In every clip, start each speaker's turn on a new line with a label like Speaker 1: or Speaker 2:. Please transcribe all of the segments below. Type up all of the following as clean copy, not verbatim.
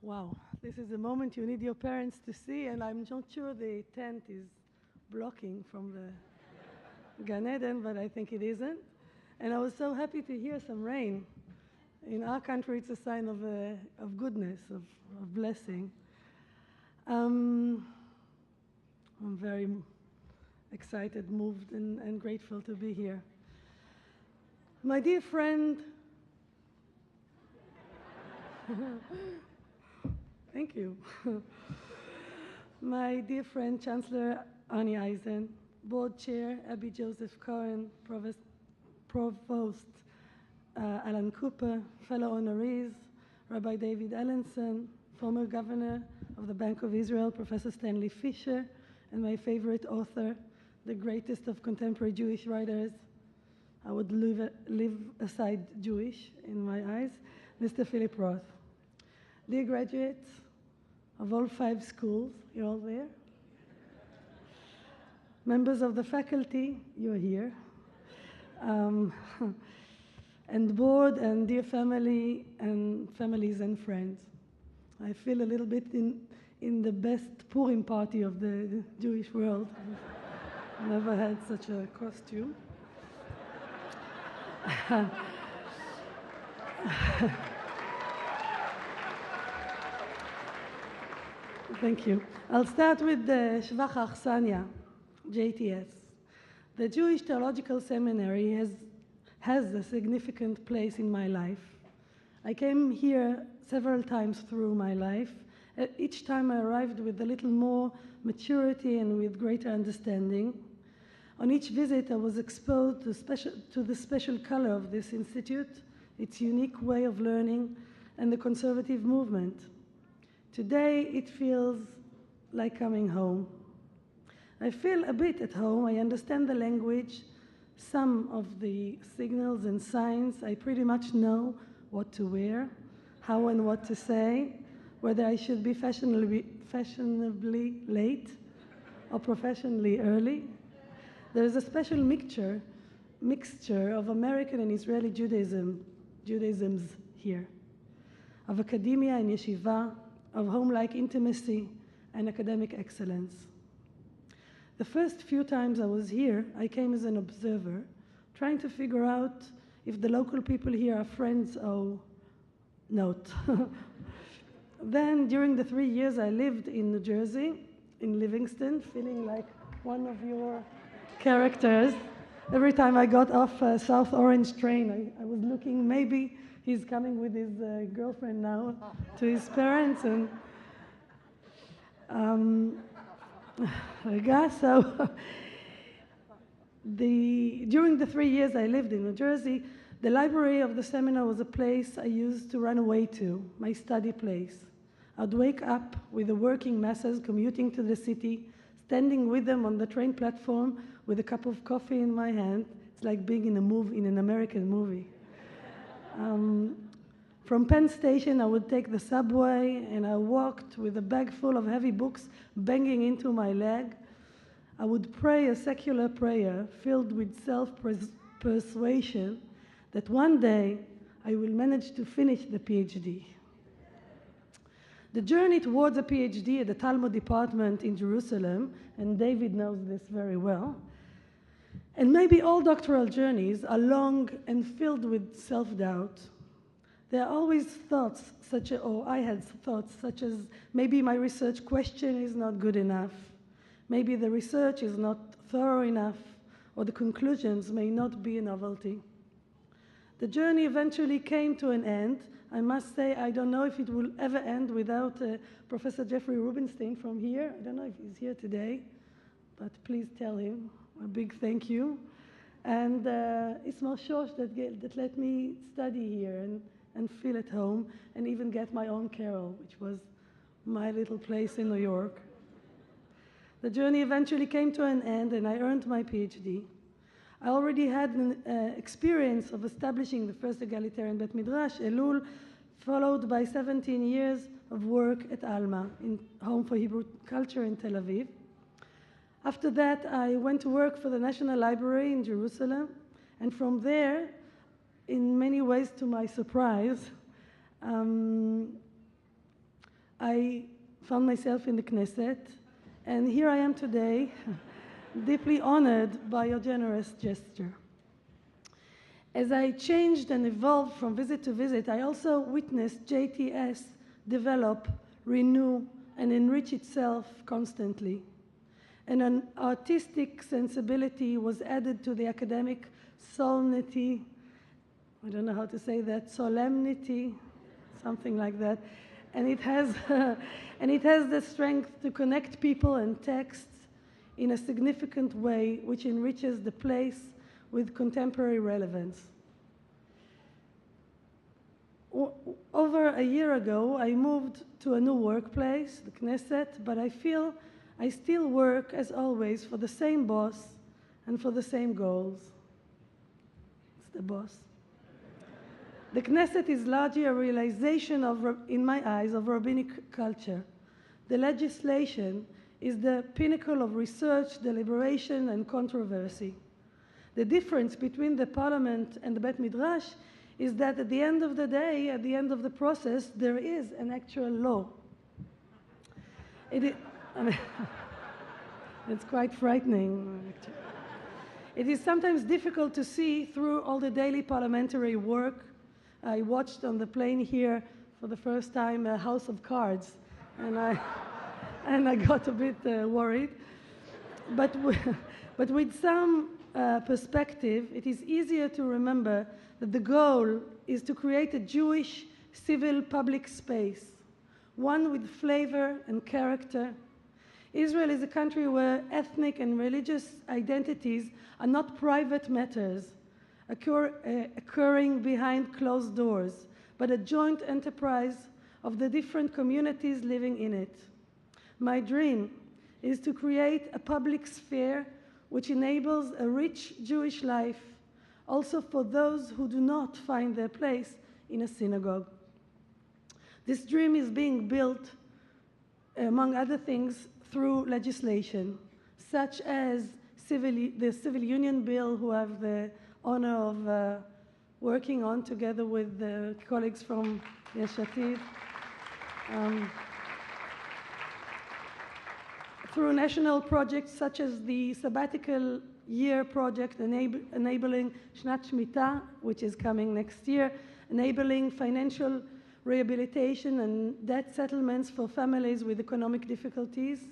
Speaker 1: Wow, this is a moment you need your parents to see, and I'm not sure the tent is blocking from the Gan Eden, but I think it isn't. And I was so happy to hear some rain. In our country, it's a sign of goodness, of blessing. I'm very excited, moved, and grateful to be here. My dear friend, thank you. My dear friend, Chancellor Arnie Eisen, Board Chair Abby Joseph Cohen, Provost Alan Cooper, fellow honorees, Rabbi David Ellenson, former Governor of the Bank of Israel, Professor Stanley Fisher, and my favorite author, the greatest of contemporary Jewish writers, I would leave aside Jewish in my eyes, Mr. Philip Roth. Dear graduates of all 5 schools, you're all there? Members of the faculty, you're here. And board and dear family and families and friends. I feel a little bit in the best Purim party of the Jewish world. I've never had such a costume. Thank you. I'll start with the Shvach Achsania, JTS. The Jewish Theological Seminary has a significant place in my life. I came here several times through my life. Each time I arrived with a little more maturity and with greater understanding. On each visit, I was exposed to the special color of this institute, its unique way of learning, and the conservative movement. Today, it feels like coming home. I feel a bit at home. I understand the language, some of the signals and signs. I pretty much know what to wear, how and what to say, whether I should be fashionably late or professionally early. There is a special mixture of American and Israeli Judaisms here, of academia and yeshiva, of home-like intimacy and academic excellence. The first few times I was here, I came as an observer, trying to figure out if the local people here are friends or not. Then, during the 3 years I lived in New Jersey, in Livingston, feeling like one of your characters. Every time I got off South Orange train, I was looking, maybe he's coming with his girlfriend now to his parents. And during the 3 years I lived in New Jersey, the library of the seminar was a place I used to run away to, my study place. I'd wake up with the working masses commuting to the city, standing with them on the train platform with a cup of coffee in my hand. It's like being in an American movie. From Penn Station, I would take the subway, and I walked with a bag full of heavy books banging into my leg. I would pray a secular prayer filled with self-persuasion that one day I will manage to finish the PhD. The journey towards a PhD at the Talmud department in Jerusalem, and David knows this very well, and maybe all doctoral journeys are long and filled with self-doubt. There are always thoughts I had thoughts such as, maybe my research question is not good enough, maybe the research is not thorough enough, or the conclusions may not be a novelty. The journey eventually came to an end. I must say, I don't know if it will ever end without Professor Jeffrey Rubinstein from here. I don't know if he's here today, but please tell him a big thank you. And Ismail Shosh that let me study here and feel at home, and even get my own carrel, which was my little place in New York. The journey eventually came to an end, and I earned my PhD. I already had an experience of establishing the first egalitarian Bet Midrash, Elul, followed by 17 years of work at Alma, in Home for Hebrew Culture in Tel Aviv. After that, I went to work for the National Library in Jerusalem, and from there, in many ways to my surprise, I found myself in the Knesset, and here I am today, deeply honored by your generous gesture. As I changed and evolved from visit to visit, I also witnessed JTS develop, renew, and enrich itself constantly. And an artistic sensibility was added to the academic solemnity, I don't know how to say that, solemnity, something like that. And it has, and it has the strength to connect people and texts in a significant way, which enriches the place with contemporary relevance. Over a year ago, I moved to a new workplace, the Knesset, but I feel I still work, as always, for the same boss and for the same goals. It's the boss. The Knesset is largely a realization of, in my eyes, of rabbinic culture. The legislation is the pinnacle of research, deliberation, and controversy. The difference between the parliament and the Bet Midrash is that at the end of the day, at the end of the process, there is an actual law. It's quite frightening, actually. It is sometimes difficult to see through all the daily parliamentary work. I watched on the plane here for the first time House of Cards, and I got a bit worried. But with some perspective, it is easier to remember that the goal is to create a Jewish civil public space, one with flavor and character. Israel is a country where ethnic and religious identities are not private matters occurring behind closed doors, but a joint enterprise of the different communities living in it. My dream is to create a public sphere which enables a rich Jewish life, also for those who do not find their place in a synagogue. This dream is being built, among other things, through legislation, such as the Civil Union Bill, who I have the honor of working on together with the colleagues from Yesh Atid. Through national projects such as the Sabbatical Year Project enabling Shnat Shmita, which is coming next year, enabling financial rehabilitation and debt settlements for families with economic difficulties.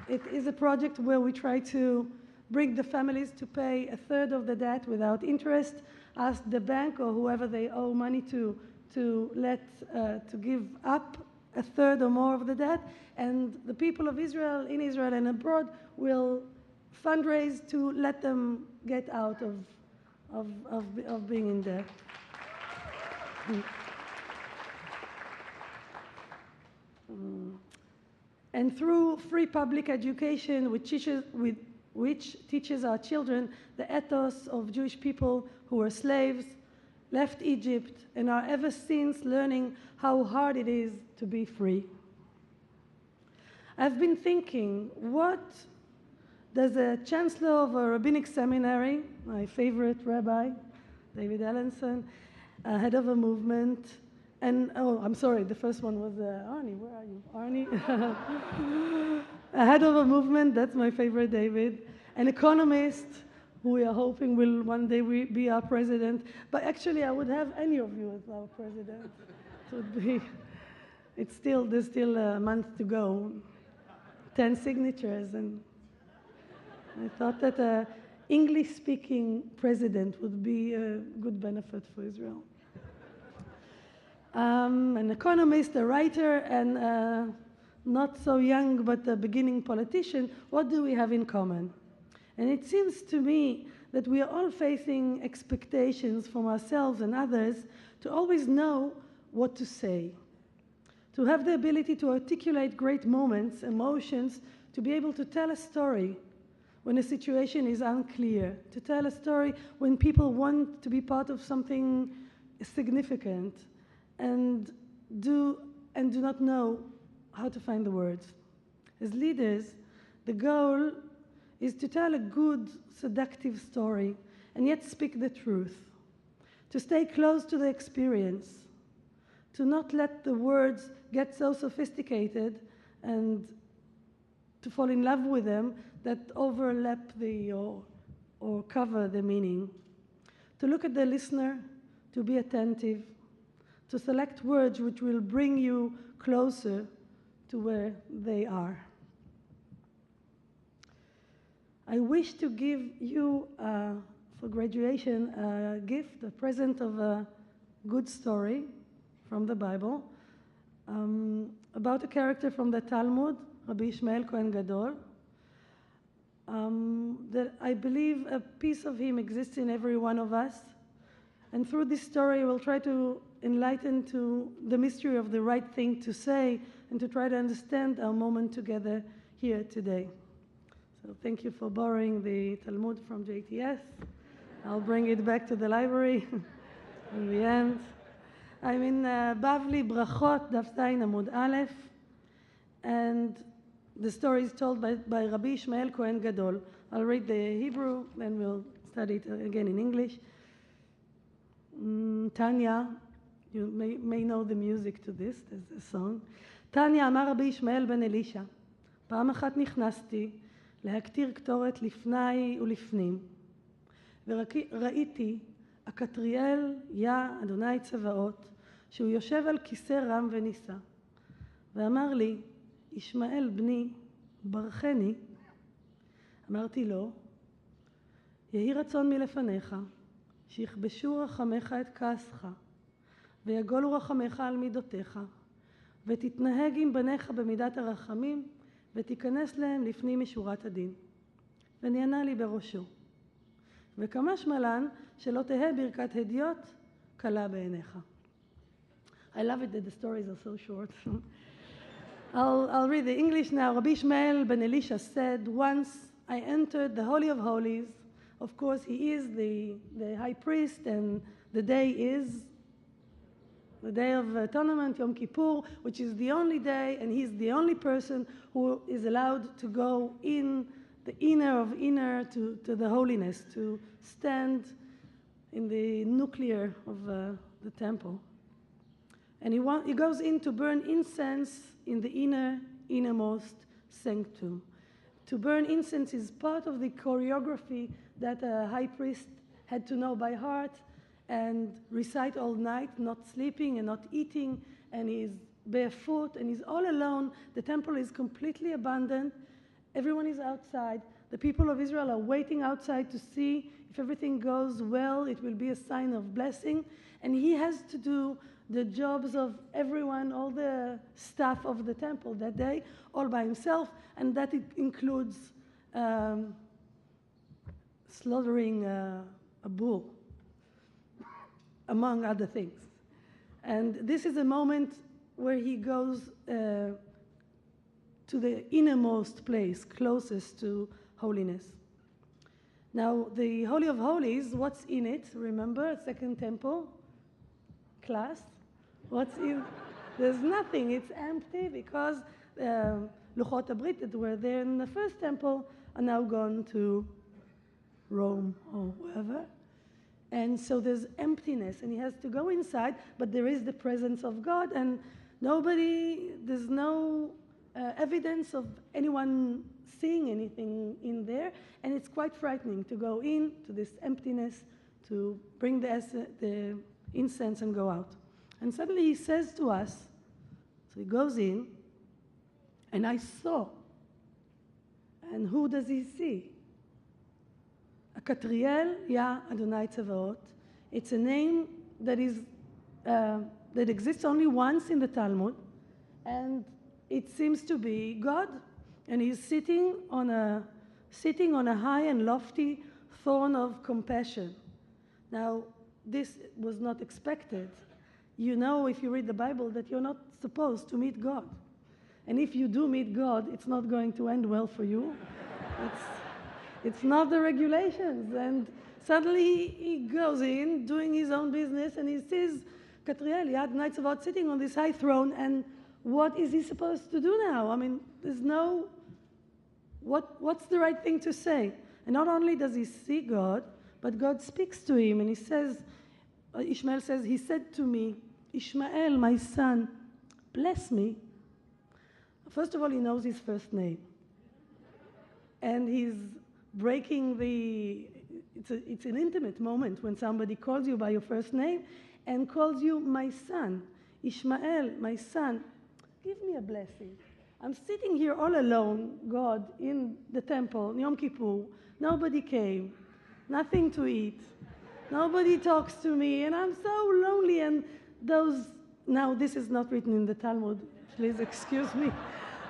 Speaker 1: It is a project where we try to bring the families to pay a third of the debt without interest, ask the bank or whoever they owe money to give up a third or more of the debt, and the people of Israel, in Israel and abroad, will fundraise to let them get out of being in debt. And through free public education, which teaches our children the ethos of Jewish people who were slaves, left Egypt, and are ever since learning how hard it is to be free. I've been thinking, what does a chancellor of a rabbinic seminary, my favorite rabbi, David Ellenson, head of a movement, and, oh, I'm sorry, the first one was Arnie. Where are you? Arnie? A head of a movement, that's my favorite, David. An economist, who we are hoping will one day be our president. But actually, I would have any of you as our president. It would be, there's still a month to go. 10 signatures, and I thought that an English-speaking president would be a good benefit for Israel. An economist, a writer, and not so young but a beginning politician. What do we have in common? And it seems to me that we are all facing expectations from ourselves and others to always know what to say, to have the ability to articulate great moments, emotions, to be able to tell a story when a situation is unclear, to tell a story when people want to be part of something significant and do not know how to find the words. As leaders, the goal is to tell a good, seductive story and yet speak the truth, to stay close to the experience, to not let the words get so sophisticated and to fall in love with them that overlap or cover the meaning, to look at the listener, to be attentive, to select words which will bring you closer to where they are. I wish to give you, for graduation, a gift, a present of a good story from the Bible, about a character from the Talmud, Rabbi Ishmael Kohen Gadol, that I believe a piece of him exists in every one of us. And through this story, we'll try to enlighten to the mystery of the right thing to say and to try to understand our moment together here today. So thank you for borrowing the Talmud from JTS. I'll bring it back to the library in the end. I'm in Bavli Brachot, Daf Zayin Amud Aleph, and the story is told by Rabbi Ishmael Kohen Gadol. I'll read the Hebrew, then we'll study it again in English. Tanya, you may know the music to this, there's a song. Tanya אמר רבי ישמעאל בן אלישע, פעם אחת נכנסתי להקטיר קטורת לפני ולפנים, וראיתי הקטריאל, יה, אדוני צבאות, שהוא יושב על כיסא רם ונישא, ואמר לי, ישמעאל בני, ברכני. אמרתי לו, יהי רצון מלפניך, שיכבשו רחמך את כעסך, ויגולו רחמך על מידותיך, ותתנהג עם בניך במידת הרחמים, ותיכנס להם לפנים משורת הדין. ונענה לי בראשו. וכמה שמלן שלא תהא ברכת הדיוט קלה בעיניך. I love it that the stories are so short. I'll read the English now. Rabbi Ishmael ben Elisha said, once I entered the Holy of Holies. Of course, he is the high priest, and the day is the Day of Atonement, Yom Kippur, which is the only day, and he's the only person who is allowed to go in the inner of inner to the holiness, to stand in the nuclear of the temple. And he goes in to burn incense in the innermost sanctum. To burn incense is part of the choreography that a high priest had to know by heart and recite all night, not sleeping and not eating, and he's barefoot and he's all alone. The temple is completely abandoned. Everyone is outside. The people of Israel are waiting outside to see if everything goes well. It will be a sign of blessing. And he has to do the jobs of everyone, all the staff of the temple that day, all by himself, and that it includes slaughtering a bull, among other things. And this is a moment where he goes to the innermost place, closest to holiness. Now, the Holy of Holies, what's in it? Remember, Second Temple class? What's in? There's nothing. It's empty because Luchot HaBrit that were there in the first temple are now gone to Rome or wherever. And so there's emptiness, and he has to go inside, but there is the presence of God, and there's no evidence of anyone seeing anything in there, and it's quite frightening to go in to this emptiness, to bring the incense and go out. And suddenly he says to us, so he goes in, and I saw. And who does he see? Katriel, Ya Adonai Tzavaot. It's a name that exists only once in the Talmud, and it seems to be God. And he's sitting on a high and lofty throne of compassion. Now, this was not expected. You know, if you read the Bible, that you're not supposed to meet God. And if you do meet God, it's not going to end well for you. It's not the regulations. And suddenly he goes in, doing his own business, and he sees Katriel, Yad Adonai Tzavaot, sitting on this high throne, and what is he supposed to do now? I mean, there's no... What's the right thing to say? And not only does he see God, but God speaks to him, and he says, Ishmael says, he said to me, Ishmael, my son, bless me. First of all, he knows his first name. And he's breaking it's an intimate moment when somebody calls you by your first name and calls you my son. Ishmael, my son, give me a blessing. I'm sitting here all alone, God, in the temple, Yom Kippur. Nobody came, nothing to eat. Nobody talks to me, and I'm so lonely. And now this is not written in the Talmud, please excuse me.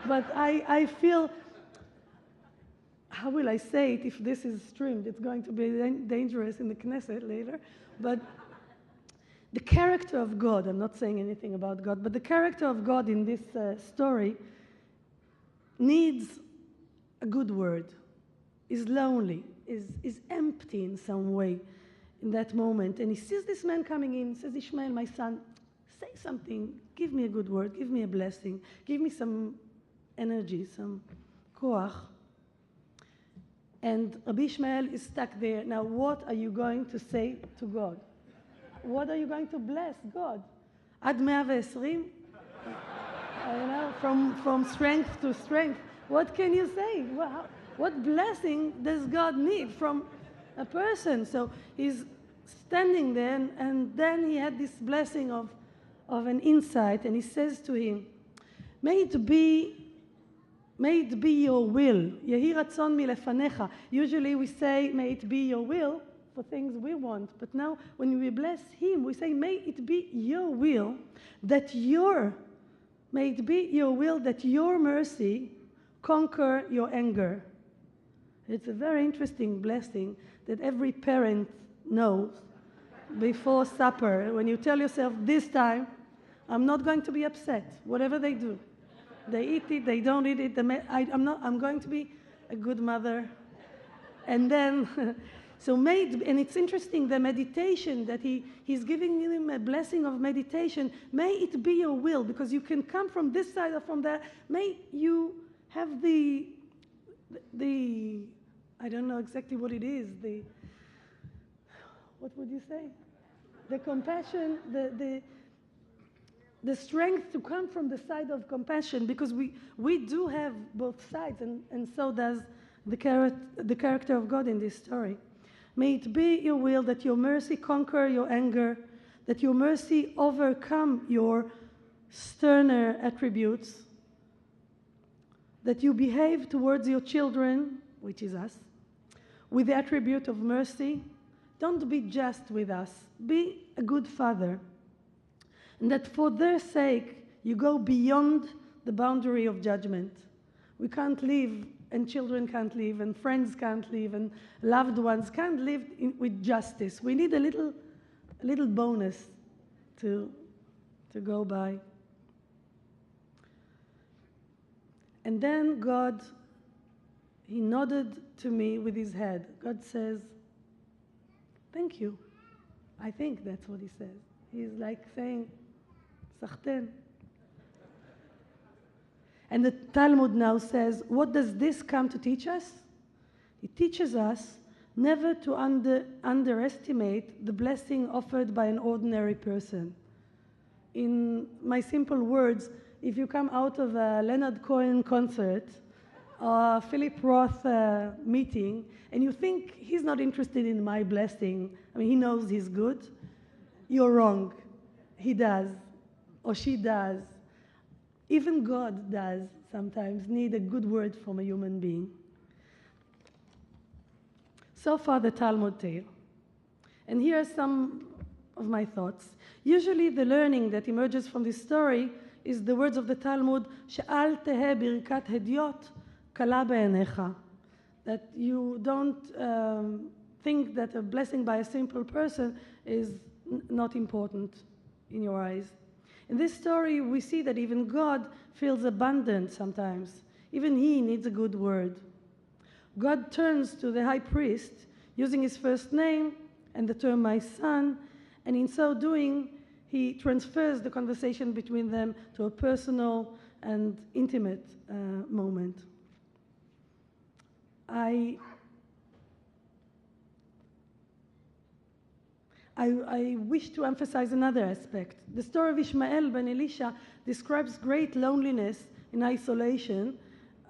Speaker 1: But I feel, how will I say it if this is streamed? It's going to be dangerous in the Knesset later. But the character of God, I'm not saying anything about God, but the character of God in this story needs a good word, is lonely, is empty in some way in that moment. And he sees this man coming in, says, Ishmael, my son, say something, give me a good word, give me a blessing, give me some energy, some koach. And Rabbi Ishmael is stuck there. Now, what are you going to say to God? What are you going to bless God? Ad 120? From strength to strength. What can you say? What blessing does God need from a person? So he's standing there, and then he had this blessing of an insight, and he says to him, May it be your will. Yehi ratzon milefanecha. Usually we say, may it be your will for things we want. But now when we bless him, we say, may it be your will that your mercy conquer your anger. It's a very interesting blessing that every parent knows before supper. When you tell yourself, this time, I'm not going to be upset, whatever they do. They eat it, they don't eat it. I'm going to be a good mother. And then, and it's interesting, the meditation that he's giving him a blessing of meditation. May it be your will, because you can come from this side or from there. May you have the I don't know exactly what it is, what would you say? The compassion, the strength to come from the side of compassion, because we do have both sides, and so does the character of God in this story. May it be your will that your mercy conquer your anger, that your mercy overcome your sterner attributes, that you behave towards your children, which is us, with the attribute of mercy. Don't be just with us. Be a good father. And that for their sake, you go beyond the boundary of judgment. We can't live, and children can't live, and friends can't live, and loved ones can't live with justice. We need a little bonus to go by. And then God, he nodded to me with his head. God says, thank you. I think that's what he says. He's like saying, Sachten. And the Talmud now says, what does this come to teach us? It teaches us never to underestimate the blessing offered by an ordinary person. In my simple words, if you come out of a Leonard Cohen concert or a Philip Roth meeting, and you think he's not interested in my blessing, I mean, he knows he's good, you're wrong. He does, or she does. Even God does sometimes need a good word from a human being. So far, the Talmud tale. And here are some of my thoughts. Usually, the learning that emerges from this story is the words of the Talmud, She'al teheh birkat hediot kala be'enecha. That you don't think that a blessing by a simple person is not important in your eyes. In this story, we see that even God feels abundant sometimes. Even he needs a good word. God turns to the high priest using his first name and the term my son, and in so doing, he transfers the conversation between them to a personal and intimate moment. I wish to emphasize another aspect. The story of Ishmael ben Elisha describes great loneliness in isolation,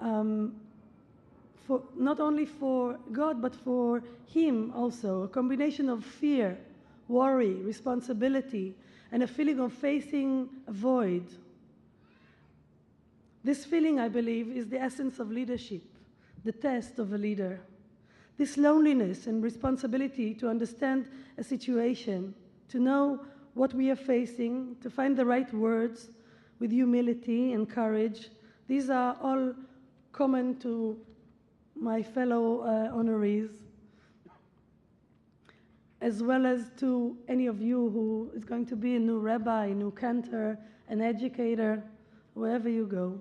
Speaker 1: not only for God, but for him also. A combination of fear, worry, responsibility, and a feeling of facing a void. This feeling, I believe, is the essence of leadership, the test of a leader. This loneliness and responsibility to understand a situation, to know what we are facing, to find the right words with humility and courage, these are all common to my fellow honorees, as well as to any of you who is going to be a new rabbi, a new cantor, an educator, wherever you go.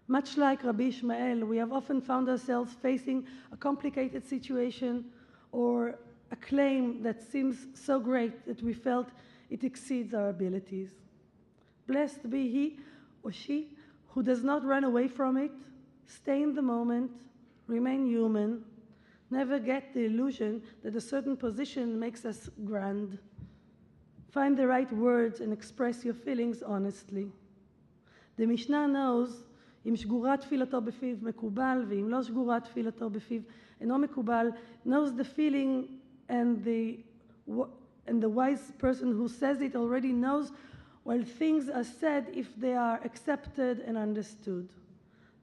Speaker 1: Much like Rabbi Ishmael, we have often found ourselves facing a complicated situation or a claim that seems so great that we felt it exceeds our abilities. Blessed be he or she who does not run away from it, stay in the moment, remain human, never get the illusion that a certain position makes us grand. Find the right words and express your feelings honestly. The Mishnah knows אם שגורה תפילתו בפיו מקובל, ואם לא שגורה תפילתו בפיו אינו מקובל, knows the feeling, and the wise person who says it already knows while things are said if they are accepted and understood.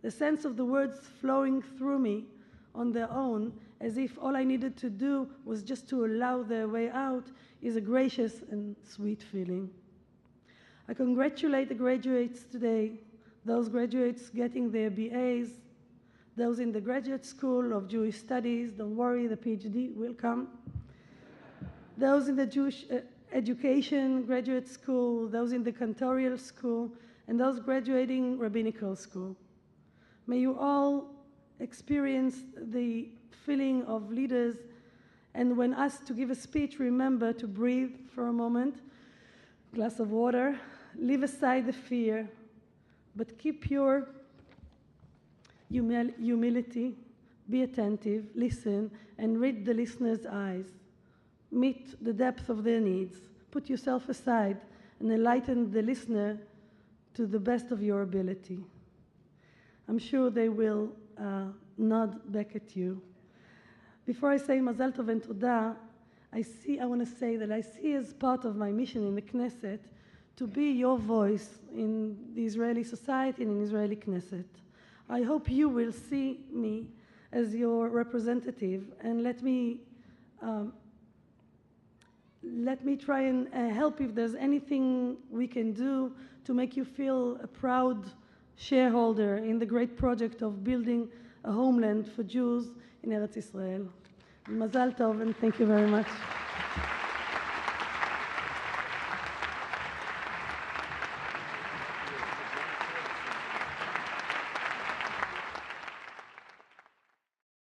Speaker 1: The sense of the words flowing through me on their own, as if all I needed to do was just to allow their way out, is a gracious and sweet feeling. I congratulate the graduates today, those graduates getting their BAs, those in the graduate school of Jewish studies, don't worry, the PhD will come. Those in the Jewish education graduate school, those in the cantorial school, and those graduating rabbinical school. May you all experience the feeling of leaders, and when asked to give a speech, remember to breathe for a moment, glass of water, leave aside the fear, but keep your humility, be attentive, listen, and read the listener's eyes. Meet the depth of their needs. Put yourself aside and enlighten the listener to the best of your ability. I'm sure they will nod back at you. Before I say Mazal Tov and Toda, I want to say that I see as part of my mission in the Knesset to be your voice in the Israeli society and in Israeli Knesset. I hope you will see me as your representative, and let me try and help if there's anything we can do to make you feel a proud shareholder in the great project of building a homeland for Jews in Eretz Israel. Mazal Tov, and thank you very much.